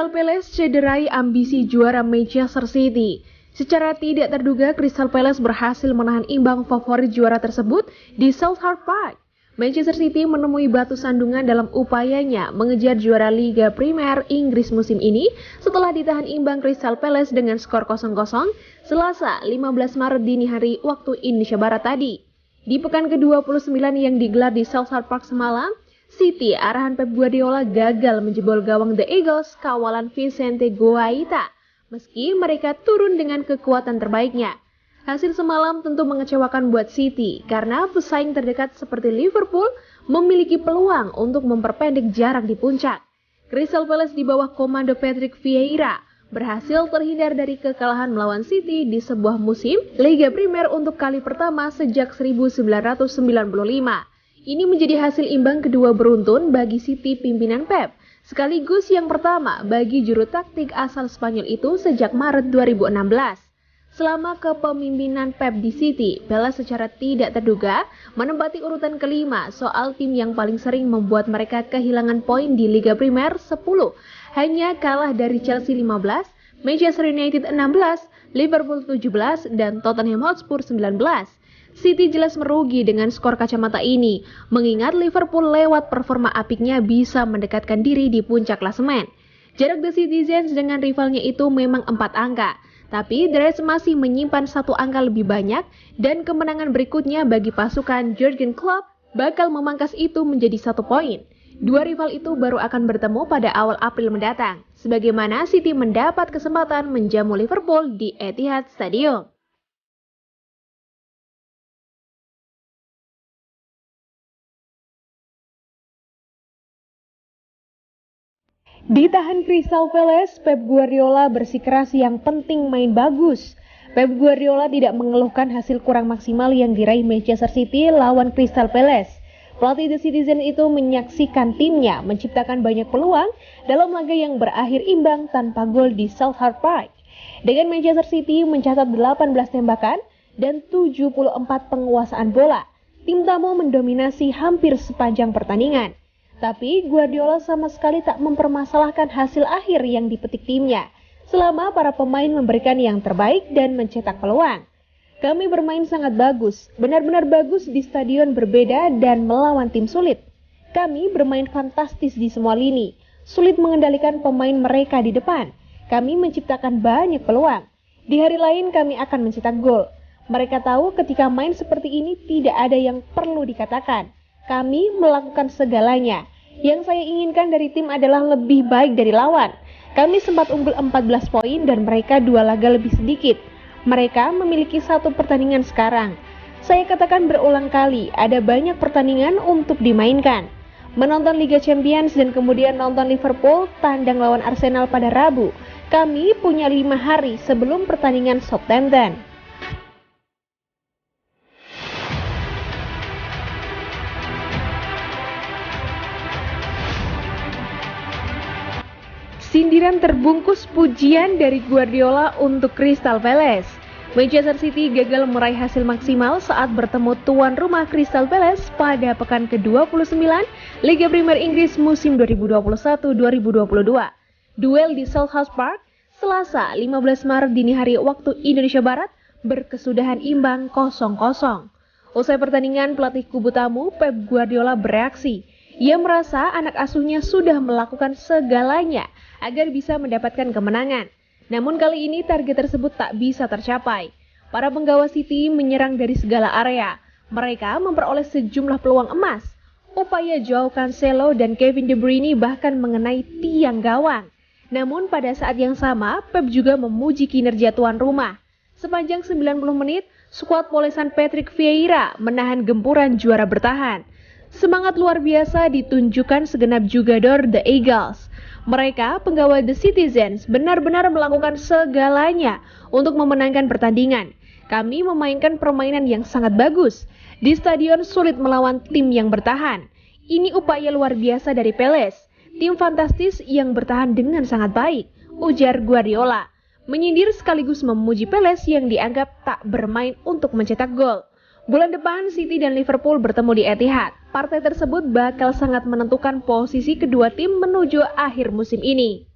Crystal Palace cederai ambisi juara Manchester City. Secara tidak terduga, Crystal Palace berhasil menahan imbang favorit juara tersebut di Selhurst Park. Manchester City menemui batu sandungan dalam upayanya mengejar juara Liga Premier Inggris musim ini setelah ditahan imbang Crystal Palace dengan skor 0-0 Selasa 15 Maret dini hari waktu Indonesia Barat tadi. Di pekan ke-29 yang digelar di Selhurst Park semalam, City arahan Pep Guardiola gagal menjebol gawang The Eagles kawalan Vicente Guaita, meski mereka turun dengan kekuatan terbaiknya. Hasil semalam tentu mengecewakan buat City karena pesaing terdekat seperti Liverpool memiliki peluang untuk memperpendek jarak di puncak. Crystal Palace di bawah komando Patrick Vieira berhasil terhindar dari kekalahan melawan City di sebuah musim Liga Premier untuk kali pertama sejak 1995. Ini menjadi hasil imbang kedua beruntun bagi City pimpinan Pep, sekaligus yang pertama bagi juru taktik asal Spanyol itu sejak Maret 2016. Selama kepemimpinan Pep di City, Palace secara tidak terduga menempati urutan kelima soal tim yang paling sering membuat mereka kehilangan poin di Liga Premier 10, hanya kalah dari Chelsea 15, Manchester United 16, Liverpool 17, dan Tottenham Hotspur 19. City jelas merugi dengan skor kacamata ini, mengingat Liverpool lewat performa apiknya bisa mendekatkan diri di puncak klasemen. Jarak The Citizens dengan rivalnya itu memang 4 angka, tapi The Reds masih menyimpan 1 angka lebih banyak dan kemenangan berikutnya bagi pasukan Jurgen Klopp bakal memangkas itu menjadi 1 poin. Dua rival itu baru akan bertemu pada awal April mendatang, sebagaimana City mendapat kesempatan menjamu Liverpool di Etihad Stadium. Ditahan Crystal Palace, Pep Guardiola bersikeras yang penting main bagus. Pep Guardiola tidak mengeluhkan hasil kurang maksimal yang diraih Manchester City lawan Crystal Palace. Pelatih The Citizen itu menyaksikan timnya menciptakan banyak peluang dalam laga yang berakhir imbang tanpa gol di Selhurst Park. Dengan Manchester City mencatat 18 tembakan dan 74 penguasaan bola, tim tamu mendominasi hampir sepanjang pertandingan. Tapi Guardiola sama sekali tak mempermasalahkan hasil akhir yang dipetik timnya, selama para pemain memberikan yang terbaik dan mencetak peluang. Kami bermain sangat bagus, benar-benar bagus di stadion berbeda dan melawan tim sulit. Kami bermain fantastis di semua lini, sulit mengendalikan pemain mereka di depan. Kami menciptakan banyak peluang. Di hari lain kami akan mencetak gol. Mereka tahu ketika main seperti ini tidak ada yang perlu dikatakan. Kami melakukan segalanya. Yang saya inginkan dari tim adalah lebih baik dari lawan. Kami sempat unggul 14 poin dan mereka 2 laga lebih sedikit. Mereka memiliki 1 pertandingan sekarang. Saya katakan berulang kali, ada banyak pertandingan untuk dimainkan. Menonton Liga Champions dan kemudian nonton Liverpool tandang lawan Arsenal pada Rabu. Kami punya 5 hari sebelum pertandingan Southampton. Sindiran terbungkus pujian dari Guardiola untuk Crystal Palace. Manchester City gagal meraih hasil maksimal saat bertemu tuan rumah Crystal Palace pada pekan ke-29 Liga Premier Inggris musim 2021-2022. Duel di Selhurst Park, Selasa 15 Maret dini hari waktu Indonesia Barat, berkesudahan imbang 0-0. Usai pertandingan, pelatih kubu tamu Pep Guardiola bereaksi. Ia merasa anak asuhnya sudah melakukan segalanya agar bisa mendapatkan kemenangan. Namun kali ini target tersebut tak bisa tercapai. Para penggawa City menyerang dari segala area. Mereka memperoleh sejumlah peluang emas. Upaya Joao Cancelo dan Kevin De Bruyne bahkan mengenai tiang gawang. Namun pada saat yang sama, Pep juga memuji kinerja tuan rumah. Sepanjang 90 menit, skuad polesan Patrick Vieira menahan gempuran juara bertahan. Semangat luar biasa ditunjukkan segenap jugador The Eagles. Mereka, penggawa The Citizens, benar-benar melakukan segalanya untuk memenangkan pertandingan. Kami memainkan permainan yang sangat bagus. Di stadion sulit melawan tim yang bertahan. Ini upaya luar biasa dari Palace. Tim fantastis yang bertahan dengan sangat baik, ujar Guardiola. Menyindir sekaligus memuji Palace yang dianggap tak bermain untuk mencetak gol. Bulan depan, City dan Liverpool bertemu di Etihad. Partai tersebut bakal sangat menentukan posisi kedua tim menuju akhir musim ini.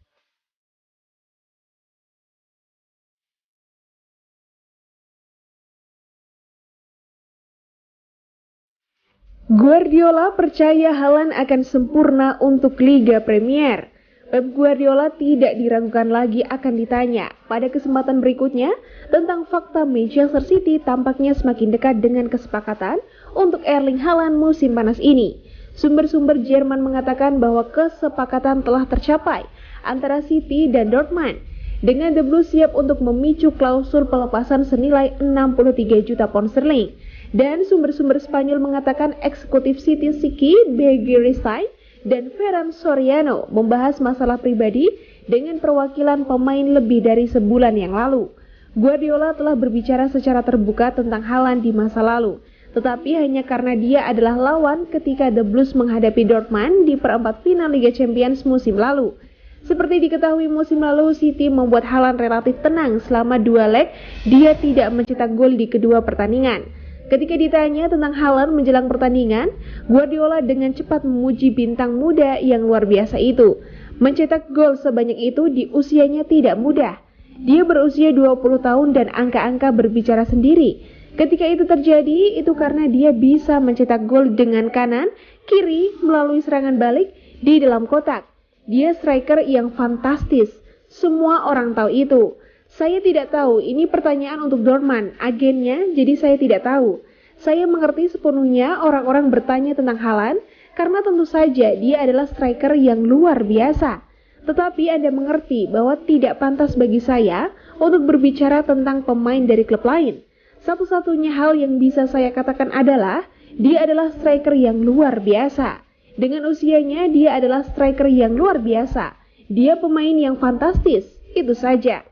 Guardiola percaya Haaland akan sempurna untuk Liga Premier. Pep Guardiola tidak diragukan lagi akan ditanya pada kesempatan berikutnya tentang fakta Manchester City tampaknya semakin dekat dengan kesepakatan untuk Erling Haaland musim panas ini. Sumber-sumber Jerman mengatakan bahwa kesepakatan telah tercapai antara City dan Dortmund, dengan The Blues siap untuk memicu klausul pelepasan senilai 63 juta pound sterling. Dan sumber-sumber Spanyol mengatakan eksekutif City Siki Begiristain dan Ferran Soriano membahas masalah pribadi dengan perwakilan pemain lebih dari sebulan yang lalu. Guardiola telah berbicara secara terbuka tentang Haaland di masa lalu, tetapi hanya karena dia adalah lawan ketika The Blues menghadapi Dortmund di perempat final Liga Champions musim lalu. Seperti diketahui musim lalu, City membuat Haaland relatif tenang selama 2 leg, dia tidak mencetak gol di kedua pertandingan. Ketika ditanya tentang Haaland menjelang pertandingan, Guardiola dengan cepat memuji bintang muda yang luar biasa itu. Mencetak gol sebanyak itu di usianya tidak mudah. Dia berusia 20 tahun dan angka-angka berbicara sendiri. Ketika itu terjadi, itu karena dia bisa mencetak gol dengan kanan, kiri, melalui serangan balik di dalam kotak. Dia striker yang fantastis. Semua orang tahu itu. Saya tidak tahu, ini pertanyaan untuk Dortmund, agennya, jadi saya tidak tahu. Saya mengerti sepenuhnya orang-orang bertanya tentang Haaland, karena tentu saja dia adalah striker yang luar biasa. Tetapi Anda mengerti bahwa tidak pantas bagi saya untuk berbicara tentang pemain dari klub lain. Satu-satunya hal yang bisa saya katakan adalah, dia adalah striker yang luar biasa. Dengan usianya, dia adalah striker yang luar biasa. Dia pemain yang fantastis, itu saja.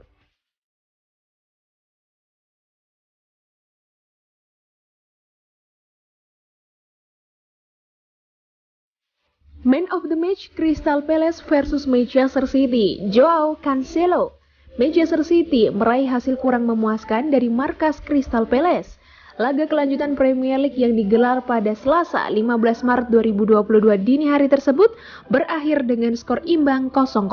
Man of the Match Crystal Palace versus Manchester City, Joao Cancelo. Manchester City meraih hasil kurang memuaskan dari markas Crystal Palace. Laga kelanjutan Premier League yang digelar pada Selasa 15 Maret 2022 dini hari tersebut berakhir dengan skor imbang 0-0.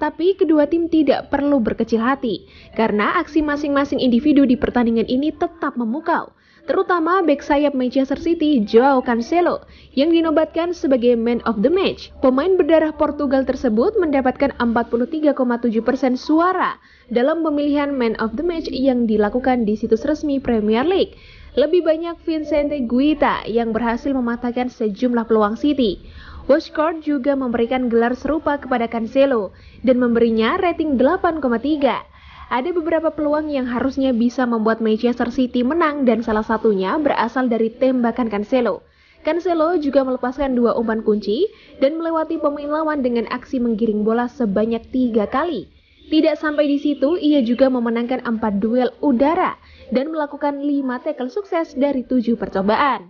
Tapi kedua tim tidak perlu berkecil hati, karena aksi masing-masing individu di pertandingan ini tetap memukau. Terutama bek sayap Manchester City, Joao Cancelo, yang dinobatkan sebagai Man of the Match. Pemain berdarah Portugal tersebut mendapatkan 43,7% suara dalam pemilihan Man of the Match yang dilakukan di situs resmi Premier League. Lebih banyak Vicente Guaita yang berhasil mematahkan sejumlah peluang City. Watchcourt juga memberikan gelar serupa kepada Cancelo dan memberinya rating 8,3. Ada beberapa peluang yang harusnya bisa membuat Manchester City menang dan salah satunya berasal dari tembakan Cancelo. Cancelo juga melepaskan 2 umpan kunci dan melewati pemain lawan dengan aksi menggiring bola sebanyak 3 kali. Tidak sampai di situ, ia juga memenangkan 4 duel udara dan melakukan 5 tackle sukses dari 7 percobaan.